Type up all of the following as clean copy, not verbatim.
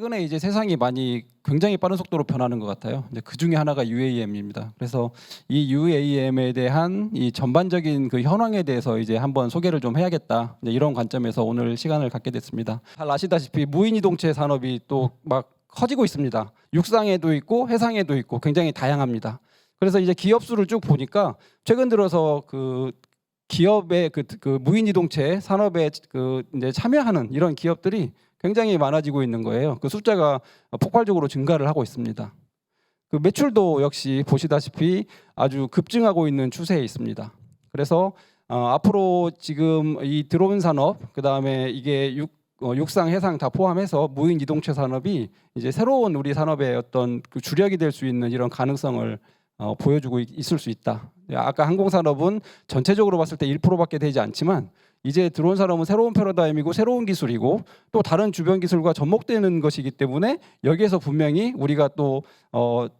최근에 이제 세상이 굉장히 빠른 속도로 변하는 것 같아요. 이제 그 중에 하나가 UAM입니다. 그래서 이 UAM에 대한 이 전반적인 그 현황에 대해서 이제 한번 소개를 좀 해야겠다. 이제 이런 관점에서 오늘 시간을 갖게 됐습니다. 잘 아시다시피 무인이동체 산업이 또 막 커지고 있습니다. 육상에도 있고 해상에도 있고 굉장히 다양합니다. 그래서 이제 기업 수를 쭉 보니까 최근 들어서 그 기업의 그 무인이동체 산업에 이제 참여하는 이런 기업들이 굉장히 많아지고 있는 거예요. 그 숫자가 폭발적으로 증가를 하고 있습니다. 그 매출도 역시 보시다시피 아주 급증하고 있는 추세에 있습니다. 그래서 앞으로 지금 이 드론 산업, 그다음에 이게 육상, 해상 다 포함해서 무인 이동체 산업이 이제 새로운 우리 산업의 어떤 그 주력이 될 수 있는 이런 가능성을 보여주고 있을 수 있다. 아까 항공산업은 전체적으로 봤을 때 1%밖에 되지 않지만 이제 드론 산업은 새로운 패러다임이고 새로운 기술이고 또 다른 주변 기술과 접목되는 것이기 때문에 여기에서 분명히 우리가 또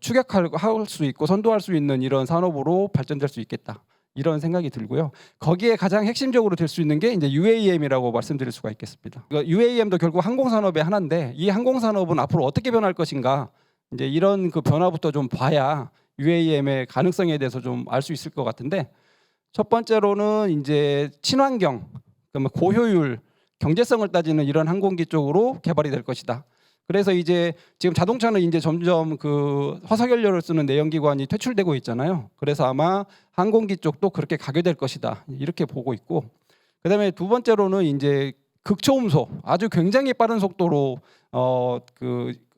추격할 수 있고 선도할 수 있는 이런 산업으로 발전될 수 있겠다. 이런 생각이 들고요. 거기에 가장 핵심적으로 될 수 있는 게 이제 UAM이라고 말씀드릴 수가 있겠습니다. UAM도 결국 항공산업의 하나인데 이 항공산업은 앞으로 어떻게 변할 것인가 이제 이런 그 변화부터 좀 봐야 UAM의 가능성에 대해서 좀 알 수 있을 것 같은데 첫 번째로는 이제 친환경, 그러면 고효율, 경제성을 따지는 이런 항공기 쪽으로 개발이 될 것이다. 그래서 이제 지금 자동차는 이제 점점 그 화석연료를 쓰는 내연기관이 퇴출되고 있잖아요. 그래서 아마 항공기 쪽도 그렇게 가게 될 것이다. 이렇게 보고 있고, 그다음에 두 번째로는 이제 극초음속, 아주 굉장히 빠른 속도로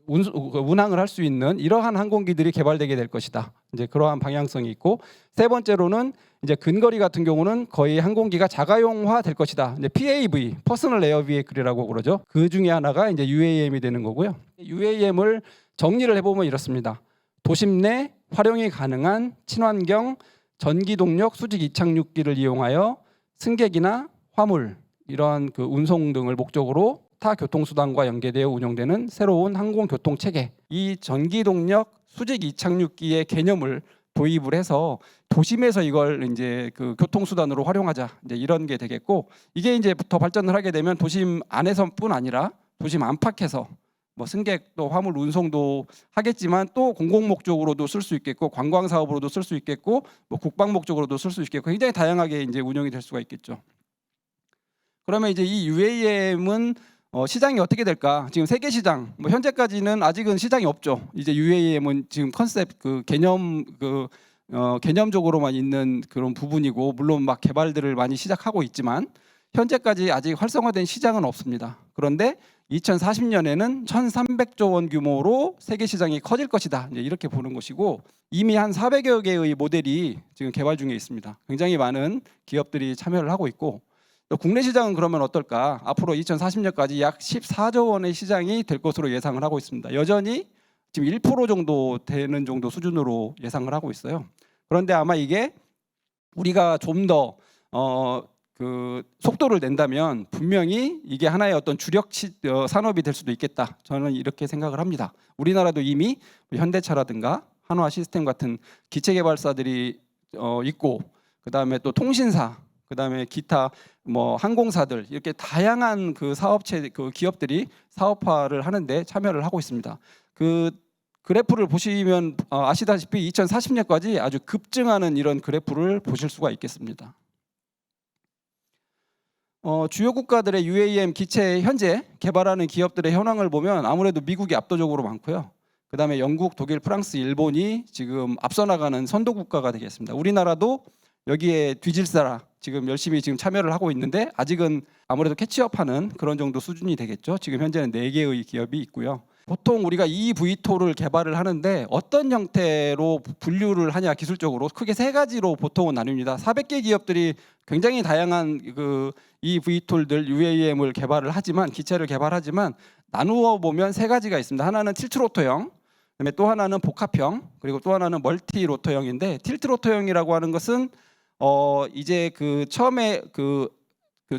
운항을 할 수 있는 이러한 항공기들이 개발되게 될 것이다. 이제 그러한 방향성이 있고, 세 번째로는 이제 근거리 같은 경우는 거의 항공기가 자가용화 될 것이다. 이제 PAV, 퍼스널 에어 비에이클이라고 그러죠. 그 중에 하나가 이제 UAM이 되는 거고요. UAM을 정리를 해보면 이렇습니다. 도심 내 활용이 가능한 친환경 전기 동력 수직 이착륙기를 이용하여 승객이나 화물 이러한 그 운송 등을 목적으로 타 교통수단과 연계되어 운영되는 새로운 항공교통 체계, 이 전기동력 수직 이착륙기의 개념을 도입을 해서 도심에서 이걸 이제 그 교통수단으로 활용하자, 이제 이런 게 되겠고, 이게 이제 더 발전을 하게 되면 도심 안에서뿐 아니라 도심 안팎에서 뭐 승객도 화물 운송도 하겠지만 또 공공 목적으로도 쓸 수 있겠고 관광 사업으로도 쓸 수 있겠고 뭐 국방 목적으로도 쓸 수 있겠고 굉장히 다양하게 이제 운영이 될 수가 있겠죠. 그러면 이제 이 UAM은 시장이 어떻게 될까? 지금 세계 시장, 뭐 현재까지는 아직은 시장이 없죠. 이제 UAM은 지금 컨셉 개념적으로만 있는 그런 부분이고, 물론 막 개발들을 많이 시작하고 있지만 현재까지 아직 활성화된 시장은 없습니다. 그런데 2040년에는 1,300조 원 규모로 세계 시장이 커질 것이다. 이렇게 보는 것이고, 이미 한 400여 개의 모델이 지금 개발 중에 있습니다. 굉장히 많은 기업들이 참여를 하고 있고, 또 국내 시장은 그러면 어떨까? 앞으로 2040년까지 약 14조 원의 시장이 될 것으로 예상을 하고 있습니다. 여전히 지금 1% 정도 되는 정도 수준으로 예상을 하고 있어요. 그런데 아마 이게 우리가 좀 더 그 속도를 낸다면 분명히 이게 하나의 어떤 주력 산업이 될 수도 있겠다. 저는 이렇게 생각을 합니다. 우리나라도 이미 현대차라든가 한화 시스템 같은 기체 개발사들이 있고, 그다음에 또 통신사, 그다음에 기타 뭐 항공사들, 이렇게 다양한 그 사업체 그 기업들이 사업화를 하는데 참여를 하고 있습니다. 그 그래프를 보시면 아시다시피 2040년까지 아주 급증하는 이런 그래프를 보실 수가 있겠습니다. 주요 국가들의 UAM 기체 현재 개발하는 기업들의 현황을 보면 아무래도 미국이 압도적으로 많고요. 그다음에 영국, 독일, 프랑스, 일본이 지금 앞서 나가는 선도 국가가 되겠습니다. 우리나라도 여기에 뒤질사라 지금 열심히 지금 참여를 하고 있는데 아직은 아무래도 캐치업하는 그런 정도 수준이 되겠죠. 지금 현재는 4개의 기업이 있고요. 보통 우리가 eVTOL을 개발을 하는데 어떤 형태로 분류를 하냐, 기술적으로 크게 3가지로 보통은 나뉩니다. 400개 기업들이 굉장히 다양한 그 eVTOL들 UAM을 개발을 하지만, 기체를 개발하지만 나누어 보면 3가지가 있습니다. 하나는 틸트로터형, 그다음에 또 하나는 복합형, 그리고 또 하나는 멀티로터형인데, 틸트로터형이라고 하는 것은 이제 그 처음에 그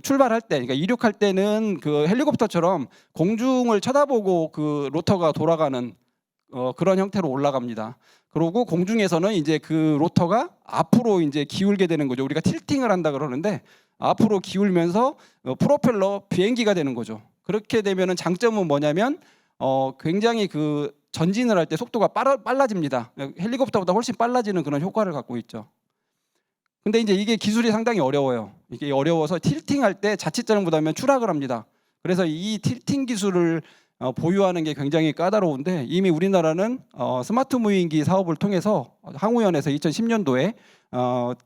출발할 때, 그러니까 이륙할 때는 그 헬리콥터처럼 공중을 쳐다보고 그 로터가 돌아가는 그런 형태로 올라갑니다. 그리고 공중에서는 이제 그 로터가 앞으로 이제 기울게 되는 거죠. 우리가 틸팅을 한다 그러는데 앞으로 기울면서 프로펠러 비행기가 되는 거죠. 그렇게 되면은 장점은 뭐냐면 굉장히 그 전진을 할 때 속도가 빨라집니다. 헬리콥터보다 훨씬 빨라지는 그런 효과를 갖고 있죠. 근데 이제 이게 기술이 상당히 어려워요. 이게 어려워서 틸팅할 때 자칫 잘못하면 추락을 합니다. 그래서 이 틸팅 기술을 보유하는 게 굉장히 까다로운데 이미 우리나라는 스마트 무인기 사업을 통해서 항우연에서 2010년도에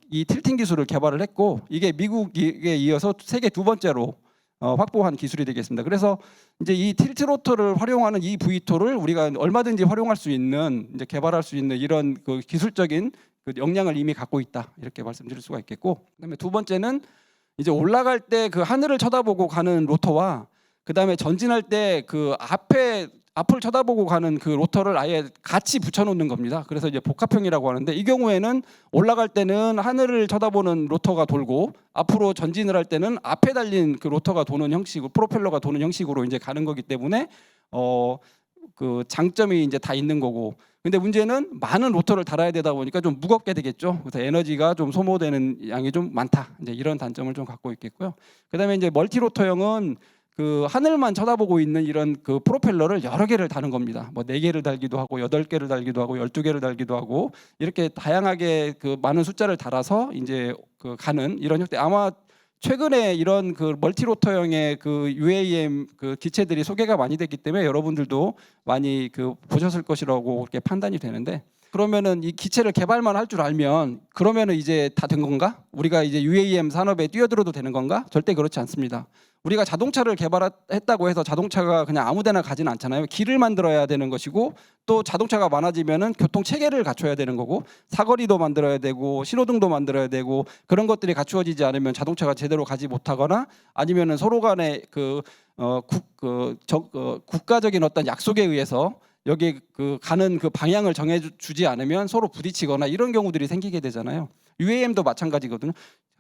이 틸팅 기술을 개발을 했고 이게 미국에 이어서 세계 두 번째로 확보한 기술이 되겠습니다. 그래서 이제 이 틸트 로터를 활용하는 이 V2를 우리가 얼마든지 활용할 수 있는 이제 개발할 수 있는 이런 그 기술적인 그 역량을 이미 갖고 있다 이렇게 말씀드릴 수가 있겠고, 그다음에 두 번째는 이제 올라갈 때 그 하늘을 쳐다보고 가는 로터와 그다음에 전진할 때 그 앞을 쳐다보고 가는 그 로터를 아예 같이 붙여놓는 겁니다. 그래서 이제 복합형이라고 하는데 이 경우에는 올라갈 때는 하늘을 쳐다보는 로터가 돌고 앞으로 전진을 할 때는 앞에 달린 그 로터가 도는 형식으로 프로펠러가 도는 형식으로 이제 가는 거기 때문에 그 장점이 이제 다 있는 거고. 근데 문제는 많은 로터를 달아야 되다 보니까 좀 무겁게 되겠죠. 그래서 에너지가 좀 소모되는 양이 좀 많다. 이제 이런 단점을 좀 갖고 있겠고요. 그다음에 이제 멀티 로터형은 그 하늘만 쳐다보고 있는 이런 그 프로펠러를 여러 개를 다는 겁니다. 뭐 4개를 달기도 하고 8개를 달기도 하고 12개를 달기도 하고 이렇게 다양하게 그 많은 숫자를 달아서 이제 그 가는 이런 형태. 아마 최근에 이런 그 멀티로터형의 그 UAM 그 기체들이 소개가 많이 됐기 때문에 여러분들도 많이 그 보셨을 것이라고 그렇게 판단이 되는데, 그러면은 이 기체를 개발만 할 줄 알면 그러면은 이제 다 된 건가? 우리가 이제 UAM 산업에 뛰어들어도 되는 건가? 절대 그렇지 않습니다. 우리가 자동차를 개발했다고 해서 자동차가 그냥 아무데나 가지는 않잖아요. 길을 만들어야 되는 것이고 또 자동차가 많아지면은 교통 체계를 갖춰야 되는 거고 사거리도 만들어야 되고 신호등도 만들어야 되고 그런 것들이 갖추어지지 않으면 자동차가 제대로 가지 못하거나 아니면은 서로 간에 국가적인 어떤 약속에 의해서 여기 그 가는 그 방향을 정해주지 않으면 서로 부딪히거나 이런 경우들이 생기게 되잖아요. UAM도 마찬가지거든요.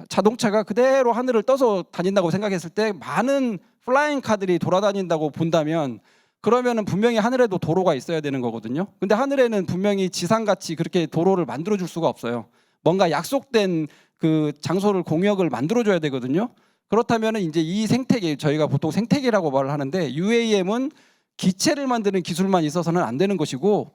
자동차가 그대로 하늘을 떠서 다닌다고 생각했을 때 많은 플라잉 카들이 돌아다닌다고 본다면 그러면은 분명히 하늘에도 도로가 있어야 되는 거거든요. 근데 하늘에는 분명히 지상같이 그렇게 도로를 만들어 줄 수가 없어요. 뭔가 약속된 그 장소를 공역을 만들어 줘야 되거든요. 그렇다면은 이제 이 생태계, 저희가 보통 생태계라고 말을 하는데 UAM은 기체를 만드는 기술만 있어서는 안 되는 것이고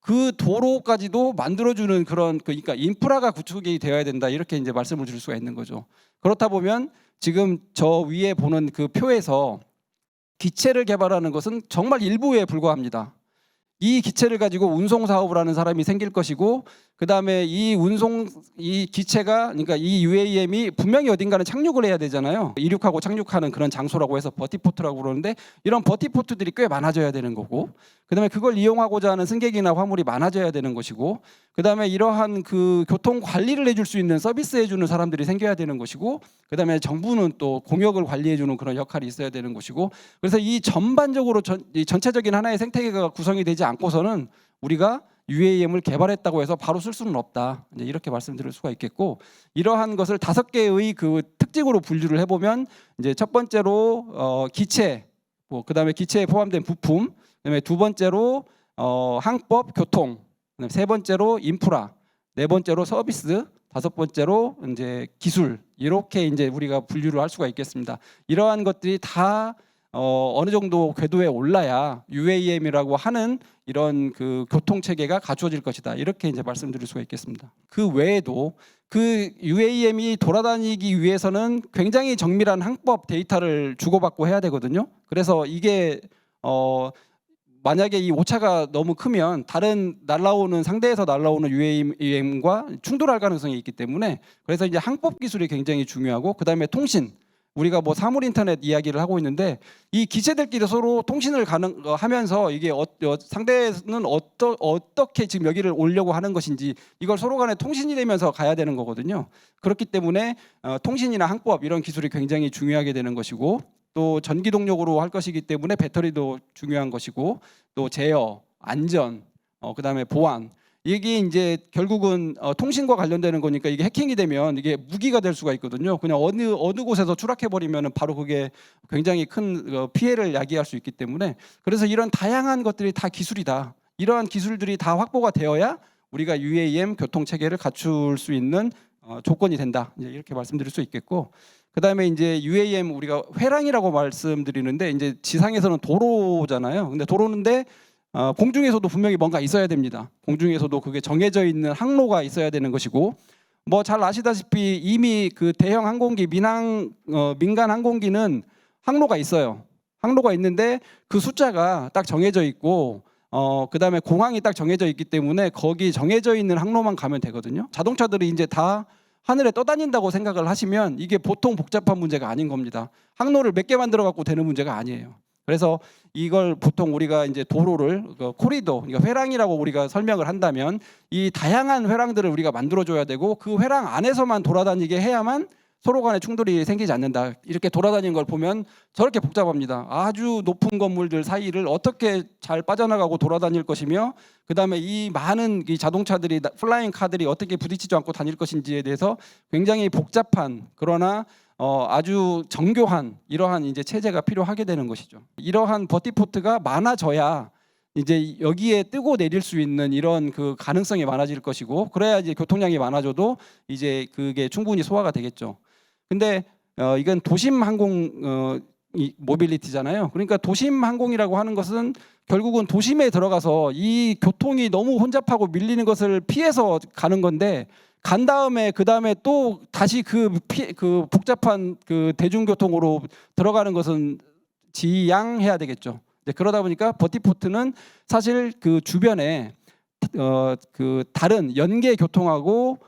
그 도로까지도 만들어주는 그런 그러니까 인프라가 구축이 되어야 된다 이렇게 이제 말씀을 드릴 수가 있는 거죠. 그렇다 보면 지금 저 위에 보는 그 표에서 기체를 개발하는 것은 정말 일부에 불과합니다. 이 기체를 가지고 운송 사업을 하는 사람이 생길 것이고 그다음에 이 기체가 그러니까 이 UAM이 분명히 어딘가는 착륙을 해야 되잖아요. 이륙하고 착륙하는 그런 장소라고 해서 버티포트라고 그러는데 이런 버티포트들이 꽤 많아져야 되는 거고 그다음에 그걸 이용하고자 하는 승객이나 화물이 많아져야 되는 것이고 그다음에 이러한 그 교통 관리를 해줄 수 있는 서비스 해주는 사람들이 생겨야 되는 것이고 그다음에 정부는 또 공역을 관리해주는 그런 역할이 있어야 되는 것이고 그래서 이 전반적으로 이 전체적인 하나의 생태계가 구성이 되지 않고서는 우리가 UAM을 개발했다고 해서 바로 쓸 수는 없다. 이제 이렇게 말씀드릴 수가 있겠고 이러한 것을 5개의 그 특징으로 분류를 해보면 이제 첫 번째로 기체, 그다음에 기체에 포함된 부품, 그다음에 두 번째로 항법, 교통, 그다음에 세 번째로 인프라, 네 번째로 서비스, 다섯 번째로 이제 기술 이렇게 이제 우리가 분류를 할 수가 있겠습니다. 이러한 것들이 다 어느 정도 궤도에 올라야 UAM이라고 하는 이런 그 교통 체계가 갖추어질 것이다. 이렇게 이제 말씀드릴 수가 있겠습니다. 그 외에도 그 UAM이 돌아다니기 위해서는 굉장히 정밀한 항법 데이터를 주고받고 해야 되거든요. 그래서 이게 만약에 이 오차가 너무 크면 다른 상대에서 날라오는 UAM과 충돌할 가능성이 있기 때문에 그래서 이제 항법 기술이 굉장히 중요하고 그다음에 통신 우리가 뭐 사물 인터넷 이야기를 하고 있는데 이 기체들끼리 서로 통신을 하면서 이게 상대는 어떻게 지금 여기를 오려고 하는 것인지 이걸 서로 간에 통신이 되면서 가야 되는 거거든요. 그렇기 때문에 통신이나 항법 이런 기술이 굉장히 중요하게 되는 것이고 또 전기 동력으로 할 것이기 때문에 배터리도 중요한 것이고 또 제어, 안전, 그다음에 보안 이게 이제 결국은 통신과 관련되는 거니까 이게 해킹이 되면 이게 무기가 될 수가 있거든요. 그냥 어느 곳에서 추락해 버리면 바로 그게 굉장히 큰 피해를 야기할 수 있기 때문에 그래서 이런 다양한 것들이 다 기술이다. 이러한 기술들이 다 확보가 되어야 우리가 UAM 교통 체계를 갖출 수 있는 조건이 된다. 이제 이렇게 말씀드릴 수 있겠고 그다음에 이제 UAM 우리가 회랑이라고 말씀드리는데 이제 지상에서는 도로잖아요. 근데 도로인데 공중에서도 분명히 뭔가 있어야 됩니다. 공중에서도 그게 정해져 있는 항로가 있어야 되는 것이고, 뭐 잘 아시다시피 이미 그 대형 항공기 민간 항공기는 항로가 있어요. 항로가 있는데 그 숫자가 딱 정해져 있고 그다음에 공항이 딱 정해져 있기 때문에 거기 정해져 있는 항로만 가면 되거든요. 자동차들이 이제 다 하늘에 떠다닌다고 생각을 하시면 이게 보통 복잡한 문제가 아닌 겁니다. 항로를 몇 개 만들어 갖고 되는 문제가 아니에요. 그래서 이걸 보통 우리가 이제 도로를 코리도, 그러니까 회랑이라고 우리가 설명을 한다면 이 다양한 회랑들을 우리가 만들어 줘야 되고 그 회랑 안에서만 돌아다니게 해야만 서로 간에 충돌이 생기지 않는다. 이렇게 돌아다니는 걸 보면 저렇게 복잡합니다. 아주 높은 건물들 사이를 어떻게 잘 빠져나가고 돌아다닐 것이며, 그다음에 이 많은 이 자동차들이 플라잉 카들이 어떻게 부딪히지 않고 다닐 것인지에 대해서 굉장히 복잡한, 그러나 아주 정교한 이러한 이제 체제가 필요하게 되는 것이죠. 이러한 버티포트가 많아져야 이제 여기에 뜨고 내릴 수 있는 이런 그 가능성이 많아질 것이고, 그래야 이제 교통량이 많아져도 이제 그게 충분히 소화가 되겠죠. 근데 이건 도심 항공 모빌리티잖아요. 그러니까 도심 항공이라고 하는 것은 결국은 도심에 들어가서 이 교통이 너무 혼잡하고 밀리는 것을 피해서 가는 건데, 간 다음에 그 다음에 또 다시 그 복잡한 그 대중교통으로 들어가는 것은 지양해야 되겠죠. 그러다 보니까 버티포트는 사실 그 주변에 그 다른 연계 교통하고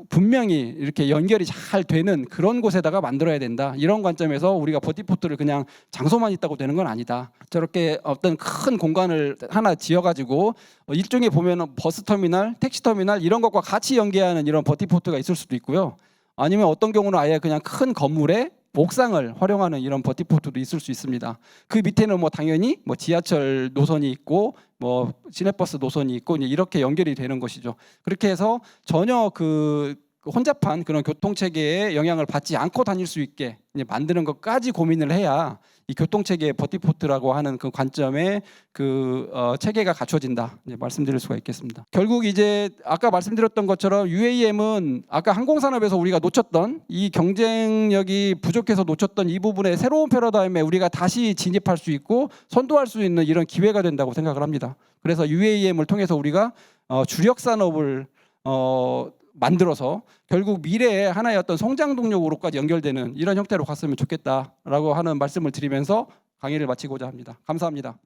분명히 이렇게 연결이 잘 되는 그런 곳에다가 만들어야 된다. 이런 관점에서 우리가 버티포트를 그냥 장소만 있다고 되는 건 아니다. 저렇게 어떤 큰 공간을 하나 지어가지고 일종의 보면 버스터미널, 택시터미널 이런 것과 같이 연계하는 이런 버티포트가 있을 수도 있고요. 아니면 어떤 경우는 아예 그냥 큰 건물에 옥상을 활용하는 이런 버티포트도 있을 수 있습니다. 그 밑에는 뭐 당연히 뭐 지하철 노선이 있고 뭐 시내버스 노선이 있고 이렇게 연결이 되는 것이죠. 그렇게 해서 전혀 그 혼잡한 그런 교통 체계에 영향을 받지 않고 다닐 수 있게 만드는 것까지 고민을 해야 이 교통 체계의 버티포트라고 하는 그 관점에 그 체계가 갖춰진다, 말씀드릴 수가 있겠습니다. 결국 이제 아까 말씀드렸던 것처럼 UAM은 아까 항공산업에서 우리가 놓쳤던 이 경쟁력이 부족해서 놓쳤던 이 부분의 새로운 패러다임에 우리가 다시 진입할 수 있고 선도할 수 있는 이런 기회가 된다고 생각을 합니다. 그래서 UAM을 통해서 우리가 주력 산업을 만들어서 결국 미래의 하나의 어떤 성장 동력으로까지 연결되는 이런 형태로 갔으면 좋겠다라고 하는 말씀을 드리면서 강의를 마치고자 합니다. 감사합니다.